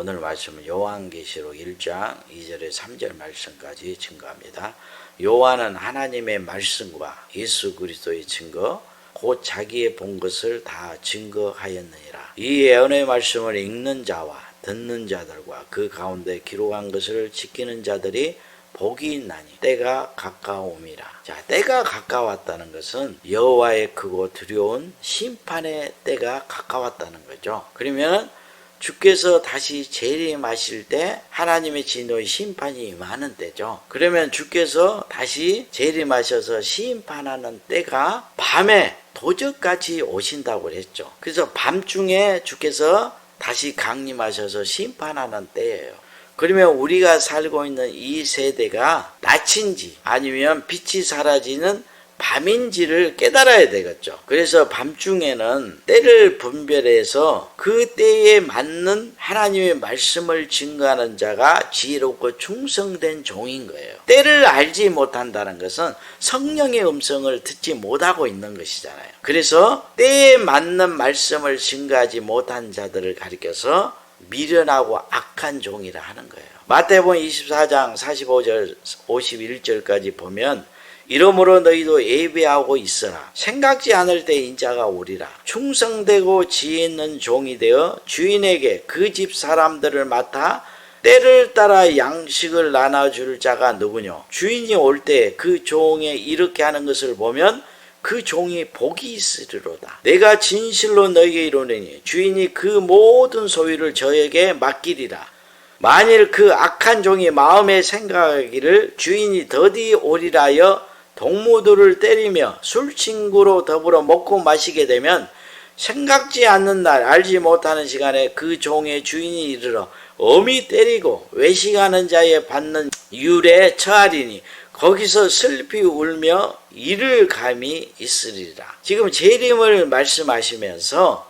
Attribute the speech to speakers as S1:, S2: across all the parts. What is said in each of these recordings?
S1: 오늘 말씀은 요한계시록 1장 2절에 3절 말씀까지 증거합니다. 요한은 하나님의 말씀과 예수 그리스도의 증거 곧 자기의 본 것을 다 증거하였느니라. 이 예언의 말씀을 읽는 자와 듣는 자들과 그 가운데 기록한 것을 지키는 자들이 복이 있나니 때가 가까움이라. 자, 때가 가까웠다는 것은 여호와의 크고 두려운 심판의 때가 가까웠다는 거죠. 그러면 주께서 다시 재림하실 때 하나님의 진노의 심판이 임하는 때죠. 그러면 주께서 다시 재림하셔서 심판하는 때가 밤에 도적같이 오신다고 했죠. 그래서 밤중에 주께서 다시 강림하셔서 심판하는 때예요. 그러면 우리가 살고 있는 이 세대가 낮인지 아니면 빛이 사라지는 밤인지를 깨달아야 되겠죠. 그래서 밤중에는 때를 분별해서 그 때에 맞는 하나님의 말씀을 증거하는 자가 지혜롭고 충성된 종인 거예요. 때를 알지 못한다는 것은 성령의 음성을 듣지 못하고 있는 것이잖아요. 그래서 때에 맞는 말씀을 증거하지 못한 자들을 가리켜서 미련하고 악한 종이라 하는 거예요. 마태복음 24장 45절 51절까지 보면 이러므로 너희도 예배하고 있으라. 생각지 않을 때 인자가 오리라. 충성되고 지혜 있는 종이 되어 주인에게 그 집 사람들을 맡아 때를 따라 양식을 나눠줄 자가 누구뇨? 주인이 올 때 그 종에 이렇게 하는 것을 보면 그 종이 복이 있으리로다. 내가 진실로 너에게 이르노니 주인이 그 모든 소유를 저에게 맡기리라. 만일 그 악한 종이 마음에 생각하기를 주인이 더디 오리라 하여 동무들을 때리며 술친구로 더불어 먹고 마시게 되면 생각지 않는 날 알지 못하는 시간에 그 종의 주인이 이르러 엄히 때리고 외식하는 자에 받는 율에 처하리니 거기서 슬피 울며 이를 감이 있으리라. 지금 재림을 말씀하시면서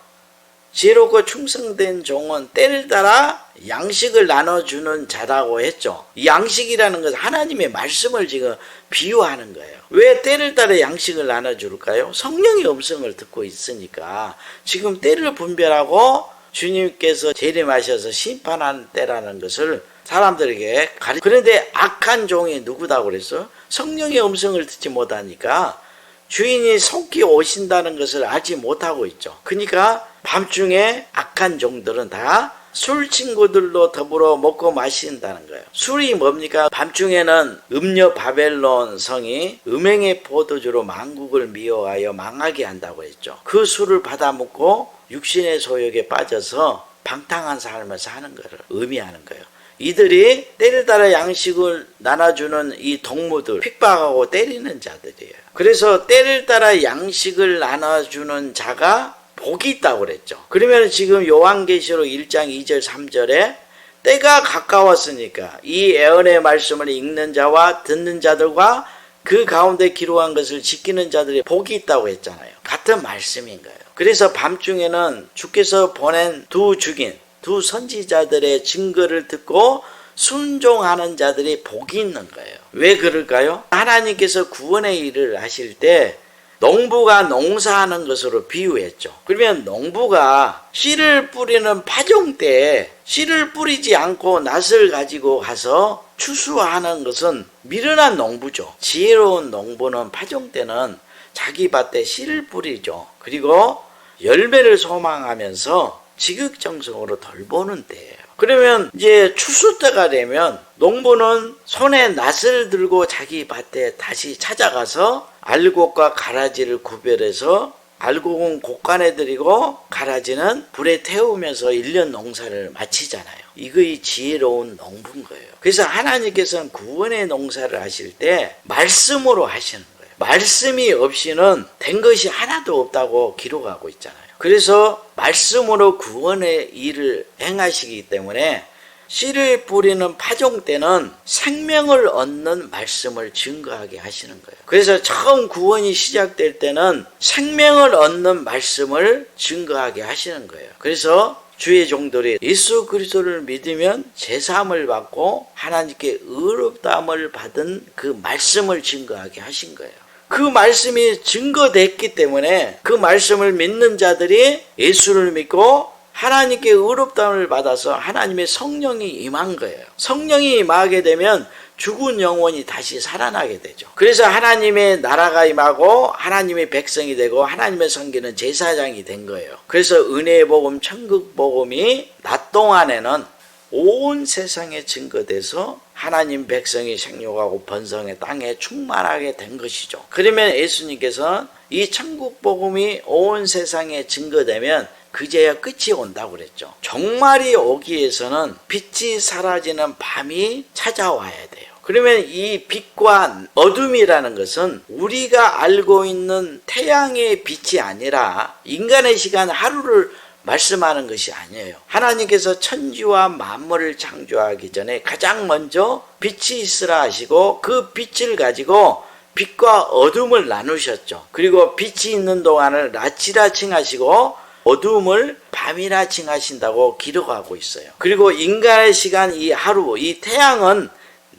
S1: 지혜롭고 충성된 종은 때를 따라 양식을 나눠주는 자라고 했죠. 이 양식이라는 것은 하나님의 말씀을 지금 비유하는 거예요. 왜 때를 따라 양식을 나눠줄까요? 성령의 음성을 듣고 있으니까 지금 때를 분별하고 주님께서 재림하셔서 심판하는 때라는 것을 사람들에게 그런데 악한 종이 누구다고 그랬어? 성령의 음성을 듣지 못하니까 주인이 속히 오신다는 것을 알지 못하고 있죠. 그러니까 밤중에 악한 종들은 다 술 친구들로 더불어 먹고 마신다는 거예요. 술이 뭡니까? 밤중에는 음녀 바벨론 성이 음행의 포도주로 만국을 미워하여 망하게 한다고 했죠. 그 술을 받아 먹고 육신의 소욕에 빠져서 방탕한 삶을 사는 것을 의미하는 거예요. 이들이 때를 따라 양식을 나눠주는 이 동무들, 핍박하고 때리는 자들이에요. 그래서 때를 따라 양식을 나눠주는 자가 복이 있다고 그랬죠. 그러면 지금 요한계시록 1장 2절 3절에 때가 가까웠으니까 이 예언의 말씀을 읽는 자와 듣는 자들과 그 가운데 기록한 것을 지키는 자들이 복이 있다고 했잖아요. 같은 말씀인 거예요. 그래서 밤중에는 주께서 보낸 두 선지자들의 증거를 듣고 순종하는 자들이 복이 있는 거예요. 왜 그럴까요? 하나님께서 구원의 일을 하실 때 농부가 농사하는 것으로 비유했죠. 그러면 농부가 씨를 뿌리는 파종 때 씨를 뿌리지 않고 낫을 가지고 가서 추수하는 것은 미련한 농부죠. 지혜로운 농부는 파종 때는 자기 밭에 씨를 뿌리죠. 그리고 열매를 소망하면서 지극정성으로 돌보는 때예요. 그러면 이제 추수 때가 되면 농부는 손에 낫을 들고 자기 밭에 다시 찾아가서 알곡과 가라지를 구별해서 알곡은 곡간에 들이고 가라지는 불에 태우면서 1년 농사를 마치잖아요. 이거이 지혜로운 농부인 거예요. 그래서 하나님께서는 구원의 농사를 하실 때 말씀으로 하시는 거예요. 말씀이 없이는 된 것이 하나도 없다고 기록하고 있잖아요. 그래서 말씀으로 구원의 일을 행하시기 때문에 씨를 뿌리는 파종 때는 생명을 얻는 말씀을 증거하게 하시는 거예요. 그래서 처음 구원이 시작될 때는 생명을 얻는 말씀을 증거하게 하시는 거예요. 그래서 주의 종들이 예수 그리스도를 믿으면 제사함을 받고 하나님께 의롭다함을 받은 그 말씀을 증거하게 하신 거예요. 그 말씀이 증거됐기 때문에 그 말씀을 믿는 자들이 예수를 믿고 하나님께 의롭다함을 받아서 하나님의 성령이 임한 거예요. 성령이 임하게 되면 죽은 영혼이 다시 살아나게 되죠. 그래서 하나님의 나라가 임하고 하나님의 백성이 되고 하나님의 섬기는 제사장이 된 거예요. 그래서 은혜의 복음, 천국 복음이 낮 동안에는 온 세상에 증거돼서 하나님 백성이 생육하고 번성의 땅에 충만하게 된 것이죠. 그러면 예수님께서는 이 천국 복음이 온 세상에 증거되면 그제야 끝이 온다고 그랬죠. 종말이 오기 위해서는 빛이 사라지는 밤이 찾아와야 돼요. 그러면 이 빛과 어둠이라는 것은 우리가 알고 있는 태양의 빛이 아니라 인간의 시간 하루를 말씀하는 것이 아니에요. 하나님께서 천지와 만물을 창조하기 전에 가장 먼저 빛이 있으라 하시고 그 빛을 가지고 빛과 어둠을 나누셨죠. 그리고 빛이 있는 동안을 낮이라 칭하시고 어둠을 밤이라 칭하신다고 기록하고 있어요. 그리고 인간의 시간 이 하루, 이 태양은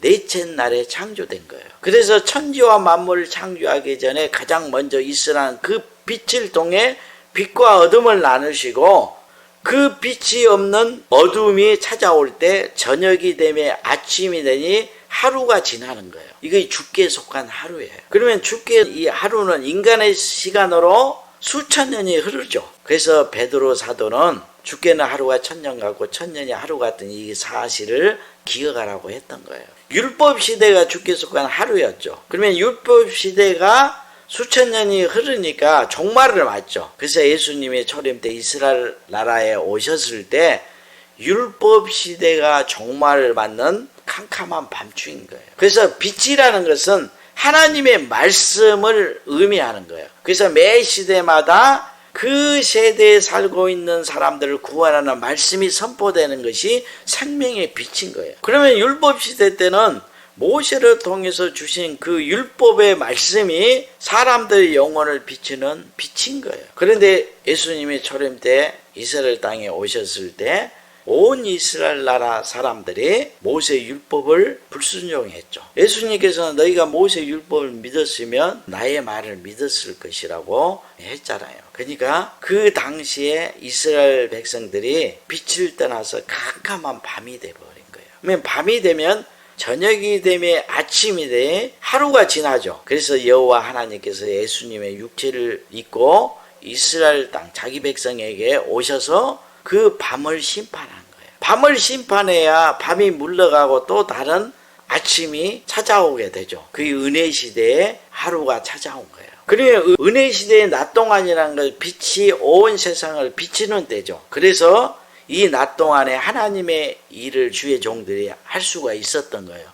S1: 넷째 날에 창조된 거예요. 그래서 천지와 만물을 창조하기 전에 가장 먼저 있으라는 그 빛을 통해 빛과 어둠을 나누시고 그 빛이 없는 어둠이 찾아올 때 저녁이 되며 아침이 되니 하루가 지나는 거예요. 이게 주께 속한 하루예요. 그러면 주께 이 하루는 인간의 시간으로 수천 년이 흐르죠. 그래서 베드로 사도는 주께는 하루가 천년 같고 천년이 하루 같은 이 사실을 기억하라고 했던 거예요. 율법 시대가 주께 속한 하루였죠. 그러면 율법 시대가 수천 년이 흐르니까 종말을 맞죠. 그래서 예수님이 초림 때 이스라엘 나라에 오셨을 때 율법 시대가 종말을 맞는 캄캄한 밤중인 거예요. 그래서 빛이라는 것은 하나님의 말씀을 의미하는 거예요. 그래서 매 시대마다 그 세대에 살고 있는 사람들을 구원하는 말씀이 선포되는 것이 생명의 빛인 거예요. 그러면 율법 시대 때는 모세를 통해서 주신 그 율법의 말씀이 사람들의 영혼을 비추는 빛인 거예요. 그런데 예수님이 초림 때 이스라엘 땅에 오셨을 때 온 이스라엘 나라 사람들이 모세 율법을 불순종했죠. 예수님께서는 너희가 모세 율법을 믿었으면 나의 말을 믿었을 것이라고 했잖아요. 그러니까 그 당시에 이스라엘 백성들이 빛을 떠나서 캄캄한 밤이 돼버린 거예요. 그러면 밤이 되면 저녁이 되면 아침이 돼 하루가 지나죠. 그래서 여호와 하나님께서 예수님의 육체를 입고 이스라엘 땅 자기 백성에게 오셔서 그 밤을 심판한 거예요. 밤을 심판해야 밤이 물러가고 또 다른 아침이 찾아오게 되죠. 그 은혜 시대에 하루가 찾아온 거예요. 그러면 은혜 시대의 낮 동안이라는 것, 빛이 온 세상을 비치는 때죠. 그래서 이 낮 동안에 하나님의 일을 주의 종들이 할 수가 있었던 거예요.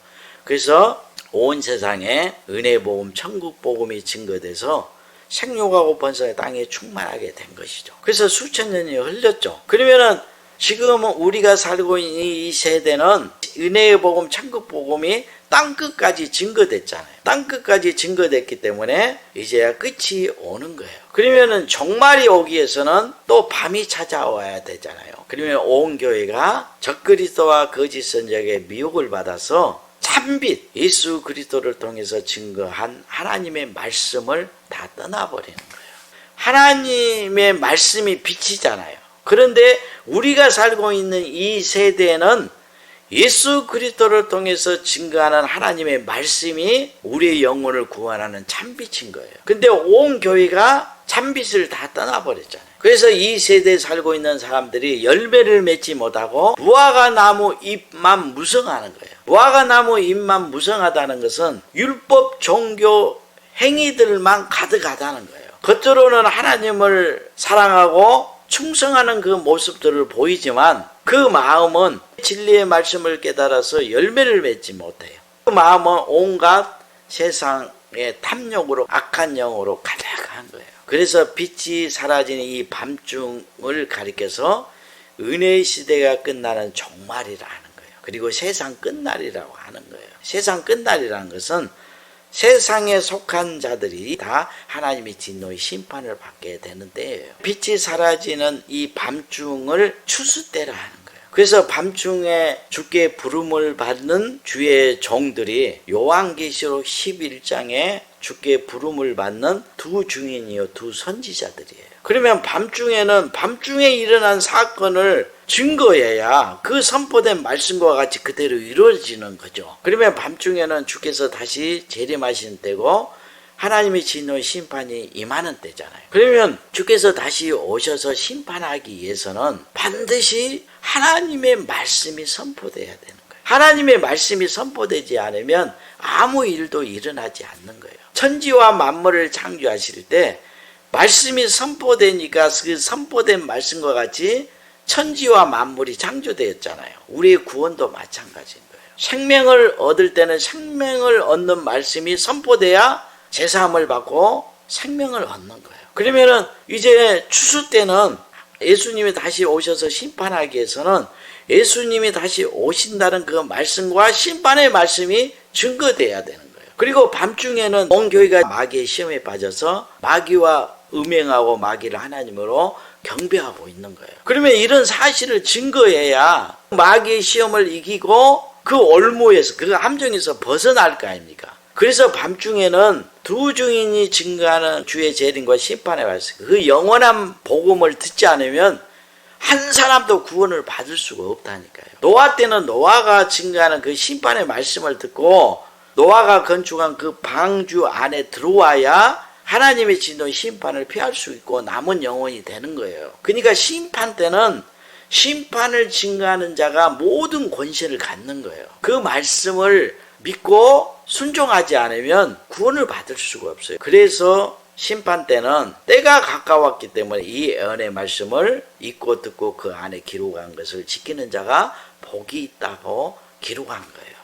S1: 그래서 온 세상에 은혜 복음, 천국 복음이 증거돼서 생육하고 번성의 땅에 충만하게 된 것이죠. 그래서 수천 년이 흘렸죠. 그러면은 지금은 우리가 살고 있는 이 세대는 은혜의 복음, 천국 복음이 땅끝까지 증거됐잖아요. 땅끝까지 증거됐기 때문에 이제야 끝이 오는 거예요. 그러면은 종말이 오기 위해서는 또 밤이 찾아와야 되잖아요. 그러면 온 교회가 적그리스도와 거짓 선지자의 미혹을 받아서 참빛 예수 그리스도를 통해서 증거한 하나님의 말씀을 다 떠나버리는 거예요. 하나님의 말씀이 빛이잖아요. 그런데 우리가 살고 있는 이 세대는 예수 그리스도를 통해서 증거하는 하나님의 말씀이 우리의 영혼을 구원하는 참빛인 거예요. 근데 온 교회가 참빛을 다 떠나버렸잖아요. 그래서 이 세대에 살고 있는 사람들이 열매를 맺지 못하고 무화과 나무 잎만 무성하는 거예요. 무화과 나무 잎만 무성하다는 것은 율법 종교 행위들만 가득하다는 거예요. 겉으로는 하나님을 사랑하고 충성하는 그 모습들을 보이지만 그 마음은 진리의 말씀을 깨달아서 열매를 맺지 못해요. 그 마음은 온갖 세상의 탐욕으로 악한 영으로 가득한 거예요. 그래서 빛이 사라지는 이 밤중을 가리켜서 은혜의 시대가 끝나는 종말이라 하는 거예요. 그리고 세상 끝날이라고 하는 거예요. 세상 끝날이라는 것은 세상에 속한 자들이 다 하나님의 진노의 심판을 받게 되는 때예요. 빛이 사라지는 이 밤중을 추수 때라 하는 거예요. 그래서 밤중에 주께 부름을 받는 주의 종들이 요한계시록 11장에 주께 부름을 받는 두 증인이요 두 선지자들이에요. 그러면 밤중에 일어난 사건을 증거해야 그 선포된 말씀과 같이 그대로 이루어지는 거죠. 그러면 밤중에는 주께서 다시 재림하시는 때고 하나님의 진노의 심판이 임하는 때잖아요. 그러면 주께서 다시 오셔서 심판하기 위해서는 반드시 하나님의 말씀이 선포돼야 되는 거예요. 하나님의 말씀이 선포되지 않으면 아무 일도 일어나지 않는 거예요. 천지와 만물을 창조하실 때 말씀이 선포되니까 그 선포된 말씀과 같이 천지와 만물이 창조되었잖아요. 우리의 구원도 마찬가지인 거예요. 생명을 얻을 때는 생명을 얻는 말씀이 선포돼야 제사함을 받고 생명을 얻는 거예요. 그러면은 이제 추수 때는 예수님이 다시 오셔서 심판하기 위해서는 예수님이 다시 오신다는 그 말씀과 심판의 말씀이 증거돼야 되는 거예요. 그리고 밤중에는 온 교회가 마귀의 시험에 빠져서 마귀와 음행하고 마귀를 하나님으로 경배하고 있는 거예요. 그러면 이런 사실을 증거해야 마귀의 시험을 이기고 그 올무에서 그 함정에서 벗어날 거 아닙니까? 그래서 밤중에는 두 증인이 증거하는 주의 재림과 심판의 말씀, 그 영원한 복음을 듣지 않으면 한 사람도 구원을 받을 수가 없다니까요. 노아 때는 노아가 증거하는 그 심판의 말씀을 듣고 노아가 건축한 그 방주 안에 들어와야 하나님의 진노의 심판을 피할 수 있고 남은 영혼이 되는 거예요. 그러니까 심판 때는 심판을 증거하는 자가 모든 권세를 갖는 거예요. 그 말씀을 믿고 순종하지 않으면 구원을 받을 수가 없어요. 그래서 심판 때는 때가 가까웠기 때문에 이 예언의 말씀을 읽고 듣고 그 안에 기록한 것을 지키는 자가 복이 있다고 기록한 거예요.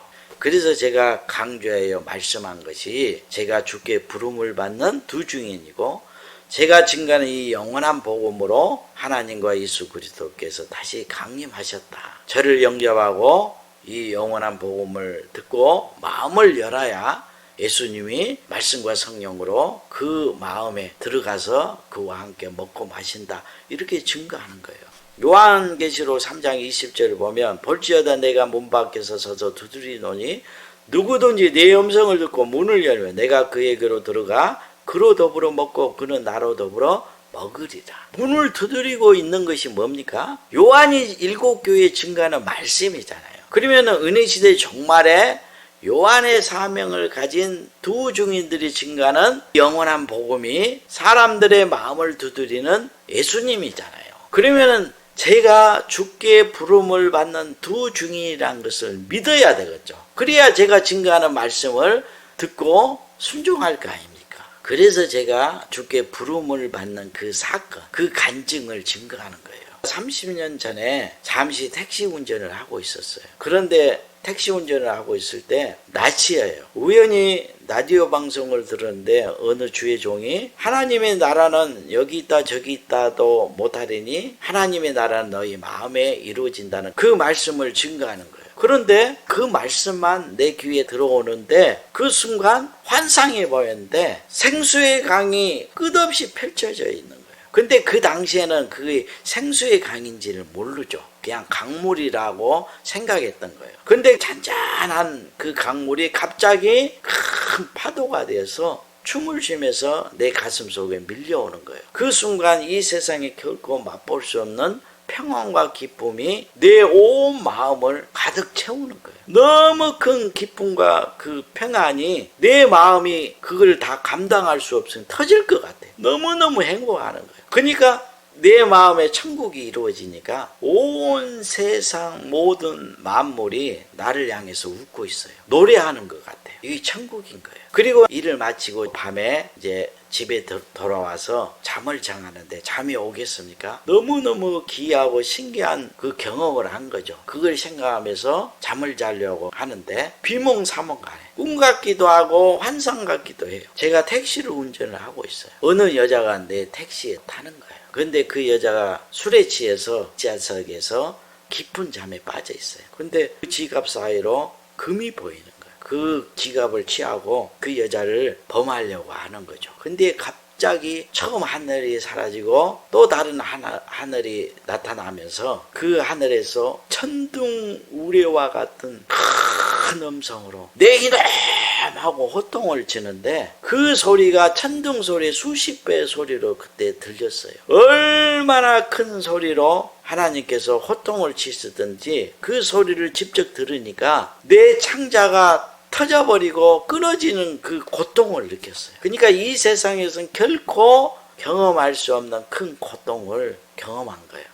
S1: 그래서 제가 강조하여 말씀한 것이 제가 주께 부름을 받는 두 증인이고 제가 증거하는 이 영원한 복음으로 하나님과 예수 그리스도께서 다시 강림하셨다. 저를 영접하고 이 영원한 복음을 듣고 마음을 열어야 예수님이 말씀과 성령으로 그 마음에 들어가서 그와 함께 먹고 마신다. 이렇게 증거하는 거예요. 요한계시록 3장 20절을 보면 볼지어다 내가 문 밖에서 서서 두드리노니 누구든지 내 음성을 듣고 문을 열면 내가 그에게로 들어가 그로 더불어 먹고 그는 나로 더불어 먹으리라. 문을 두드리고 있는 것이 뭡니까? 요한이 7교회에 증거하는 말씀이잖아요. 그러면 은혜시대 종말에 요한의 사명을 가진 두 증인들이 증거하는 영원한 복음이 사람들의 마음을 두드리는 예수님이잖아요. 그러면 제가 주께 부름을 받는 두 증인이라는 것을 믿어야 되겠죠. 그래야 제가 증거하는 말씀을 듣고 순종할 거 아닙니까? 그래서 제가 주께 부름을 받는 그 사건, 그 간증을 증거하는 거예요. 30년 전에 잠시 택시 운전을 하고 있었어요. 그런데 택시 운전을 하고 있을 때 낮이에요. 우연히 라디오 방송을 들었는데 어느 주의 종이 하나님의 나라는 여기 있다 저기 있다도 못하리니 하나님의 나라는 너희 마음에 이루어진다는 그 말씀을 증거하는 거예요. 그런데 그 말씀만 내 귀에 들어오는데 그 순간 환상이 보였는데 생수의 강이 끝없이 펼쳐져 있는 거예요. 근데 그 당시에는 그게 생수의 강인지를 모르죠. 그냥 강물이라고 생각했던 거예요. 근데 잔잔한 그 강물이 갑자기 큰 파도가 돼서 춤을 추면서 내 가슴 속에 밀려오는 거예요. 그 순간 이 세상에 결코 맛볼 수 없는 평안과 기쁨이 내 온 마음을 가득 채우는 거예요. 너무 큰 기쁨과 그 평안이 내 마음이 그걸 다 감당할 수 없으면 터질 것 같아요. 너무너무 행복하는 거예요. 그러니까 내 마음에 천국이 이루어지니까 온 세상 모든 만물이 나를 향해서 웃고 있어요. 노래하는 것 같아요. 이게 천국인 거예요. 그리고 일을 마치고 밤에 이제 집에 돌아와서 잠을 장하는데 잠이 오겠습니까? 너무너무 귀하고 신기한 그 경험을 한 거죠. 그걸 생각하면서 잠을 자려고 하는데 비몽사몽간에 꿈 같기도 하고 환상 같기도 해요. 제가 택시를 운전을 하고 있어요. 어느 여자가 내 택시에 타는 거예요. 그런데 그 여자가 술에 취해서 지하석에서 깊은 잠에 빠져 있어요. 그런데 그 지갑 사이로 금이 보이는 거예요. 그 지갑을 취하고 그 여자를 범하려고 하는 거죠. 근데 갑자기 처음 하늘이 사라지고 또 다른 하늘이 나타나면서 그 하늘에서 천둥 우레와 같은 큰 음성으로 내 이놈 하고 호통을 치는데 그 소리가 천둥 소리 수십 배의 소리로 그때 들렸어요. 얼마나 큰 소리로 하나님께서 호통을 치시든지 그 소리를 직접 들으니까 내 창자가 터져버리고 끊어지는 그 고통을 느꼈어요. 그러니까 이 세상에서는 결코 경험할 수 없는 큰 고통을 경험한 거예요.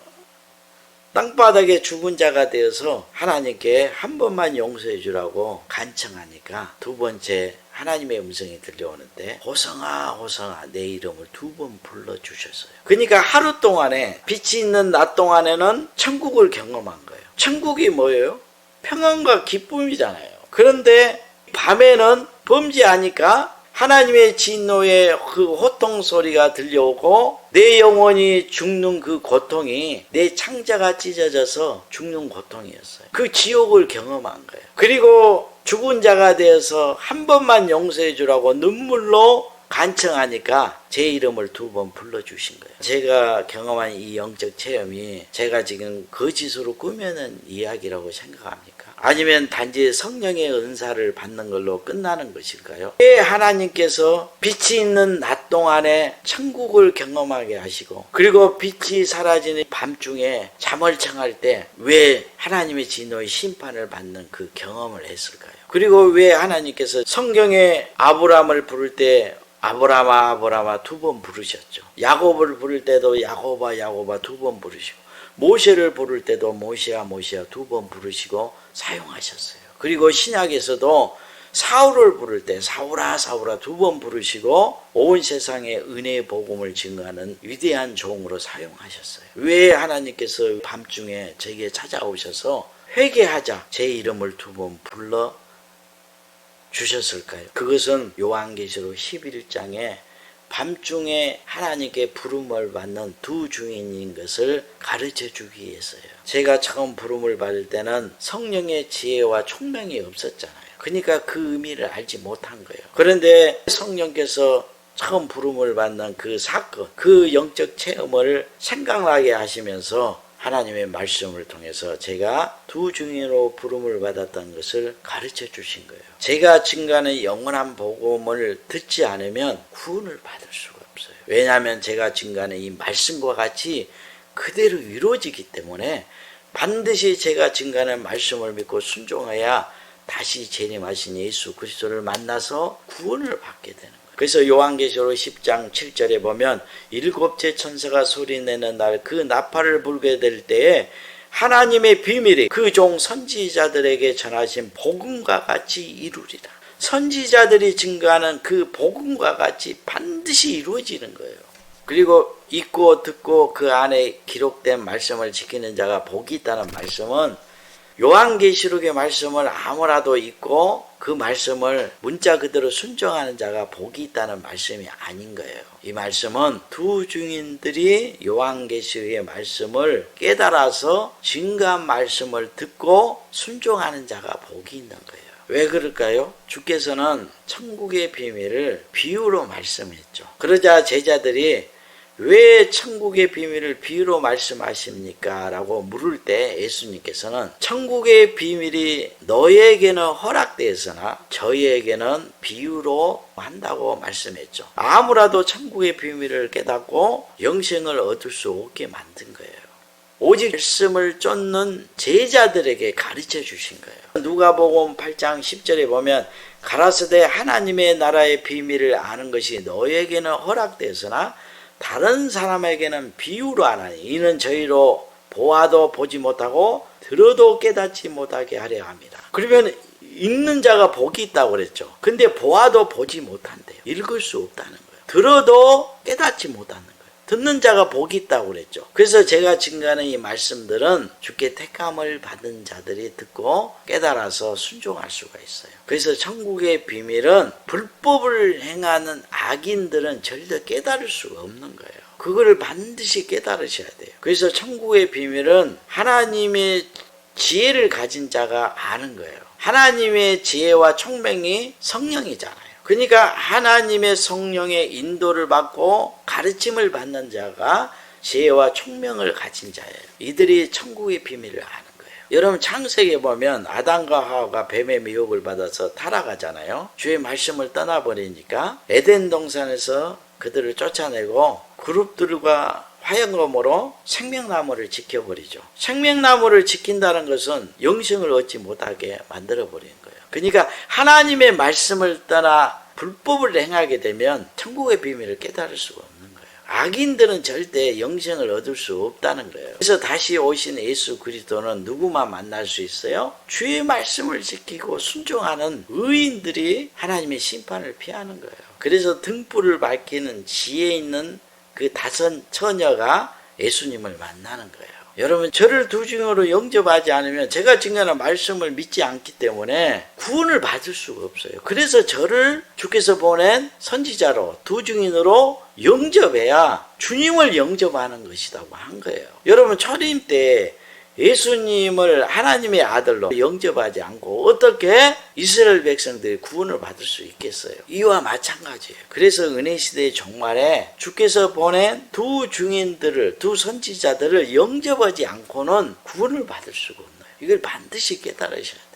S1: 땅바닥에 죽은 자가 되어서 하나님께 한 번만 용서해 주라고 간청하니까 두 번째 하나님의 음성이 들려오는데 호성아 호성아 내 이름을 두 번 불러주셨어요. 그러니까 하루 동안에 빛이 있는 낮 동안에는 천국을 경험한 거예요. 천국이 뭐예요? 평안과 기쁨이잖아요. 그런데 밤에는 범죄하니까 하나님의 진노의 그 호통 소리가 들려오고 내 영혼이 죽는 그 고통이 내 창자가 찢어져서 죽는 고통이었어요. 그 지옥을 경험한 거예요. 그리고 죽은 자가 되어서 한 번만 용서해 주라고 눈물로 간청하니까 제 이름을 두 번 불러주신 거예요. 제가 경험한 이 영적 체험이 제가 지금 거짓으로 꾸며낸 이야기라고 생각합니까? 아니면 단지 성령의 은사를 받는 걸로 끝나는 것일까요? 왜 하나님께서 빛이 있는 낮 동안에 천국을 경험하게 하시고 그리고 빛이 사라지는 밤중에 잠을 청할 때 왜 하나님의 진노의 심판을 받는 그 경험을 했을까요? 그리고 왜 하나님께서 성경에 아브라함을 부를 때 아브라함아 아브라함아 두 번 부르셨죠. 야곱을 부를 때도 야곱아 야곱아 두 번 부르시고 모세를 부를 때도 모세야 모세야 두 번 부르시고 사용하셨어요. 그리고 신약에서도 사울을 부를 때 사울아 사울아 두 번 부르시고 온 세상에 은혜의 복음을 증거하는 위대한 종으로 사용하셨어요. 왜 하나님께서 밤중에 저에게 찾아오셔서 회개하자 제 이름을 두 번 불러 주셨을까요? 그것은 요한계시록 11장에 밤중에 하나님께 부름을 받는 두 주인인 것을 가르쳐 주기 위해서요. 제가 처음 부름을 받을 때는 성령의 지혜와 총명이 없었잖아요. 그러니까 그 의미를 알지 못한 거예요. 그런데 성령께서 처음 부름을 받는 그 사건, 그 영적 체험을 생각나게 하시면서 하나님의 말씀을 통해서 제가 두 중인으로 부름을 받았던 것을 가르쳐 주신 거예요. 제가 증거하는 영원한 복음을 듣지 않으면 구원을 받을 수가 없어요. 왜냐하면 제가 증거하는 이 말씀과 같이 그대로 이루어지기 때문에 반드시 제가 증거하는 말씀을 믿고 순종해야 다시 재림하신 예수 그리스도를 만나서 구원을 받게 되는 거예요. 그래서 요한계시록 10장 7절에 보면 일곱째 천사가 소리내는 날 그 나팔을 불게 될 때에 하나님의 비밀이 그 종 선지자들에게 전하신 복음과 같이 이루리라. 선지자들이 증거하는 그 복음과 같이 반드시 이루어지는 거예요. 그리고 읽고 듣고 그 안에 기록된 말씀을 지키는 자가 복이 있다는 말씀은 요한계시록의 말씀을 아무라도 읽고 그 말씀을 문자 그대로 순종하는 자가 복이 있다는 말씀이 아닌 거예요. 이 말씀은 두 증인들이 요한계시록의 말씀을 깨달아서 증거한 말씀을 듣고 순종하는 자가 복이 있는 거예요. 왜 그럴까요? 주께서는 천국의 비밀을 비유로 말씀했죠. 그러자 제자들이 왜 천국의 비밀을 비유로 말씀하십니까? 라고 물을 때 예수님께서는 천국의 비밀이 너희에게는 허락되었으나 저희에게는 비유로 한다고 말씀했죠. 아무라도 천국의 비밀을 깨닫고 영생을 얻을 수 없게 만든 거예요. 오직 말씀을 쫓는 제자들에게 가르쳐 주신 거예요. 누가복음 8장 10절에 보면 가라사대 하나님의 나라의 비밀을 아는 것이 너희에게는 허락되었으나 다른 사람에게는 비유로 하나니 이는 저희로 보아도 보지 못하고 들어도 깨닫지 못하게 하려 합니다. 그러면 읽는 자가 복이 있다고 그랬죠. 근데 보아도 보지 못한대요. 읽을 수 없다는 거예요. 들어도 깨닫지 못하는 거예요. 듣는 자가 복이 있다고 그랬죠. 그래서 제가 증거하는 이 말씀들은 주께 택함을 받은 자들이 듣고 깨달아서 순종할 수가 있어요. 그래서 천국의 비밀은 불법을 행하는 악인들은 절대 깨달을 수가 없는 거예요. 그거를 반드시 깨달으셔야 돼요. 그래서 천국의 비밀은 하나님의 지혜를 가진 자가 아는 거예요. 하나님의 지혜와 총명이 성령이잖아요. 그러니까 하나님의 성령의 인도를 받고 가르침을 받는 자가 지혜와 총명을 가진 자예요. 이들이 천국의 비밀을 아는 거예요. 여러분 창세기에 보면 아담과 하와가 뱀의 미혹을 받아서 타락하잖아요. 주의 말씀을 떠나버리니까 에덴 동산에서 그들을 쫓아내고 그룹들과 화영검으로 생명나무를 지켜버리죠. 생명나무를 지킨다는 것은 영생을 얻지 못하게 만들어버리는 거예요. 그러니까 하나님의 말씀을 떠나 불법을 행하게 되면 천국의 비밀을 깨달을 수가 없는 거예요. 악인들은 절대 영생을 얻을 수 없다는 거예요. 그래서 다시 오신 예수 그리스도는 누구만 만날 수 있어요? 주의 말씀을 지키고 순종하는 의인들이 하나님의 심판을 피하는 거예요. 그래서 등불을 밝히는 지혜 있는 그 다섯 처녀가 예수님을 만나는 거예요. 여러분, 저를 두 증인으로 영접하지 않으면 제가 증언한 말씀을 믿지 않기 때문에 구원을 받을 수가 없어요. 그래서 저를 주께서 보낸 선지자로 두 증인으로 영접해야 주님을 영접하는 것이라고 한 거예요. 여러분, 초림 때 예수님을 하나님의 아들로 영접하지 않고 어떻게 이스라엘 백성들이 구원을 받을 수 있겠어요? 이와 마찬가지예요. 그래서 은혜시대의 종말에 주께서 보낸 두 증인들을, 두 선지자들을 영접하지 않고는 구원을 받을 수가 없나요? 이걸 반드시 깨달으셔야 돼요.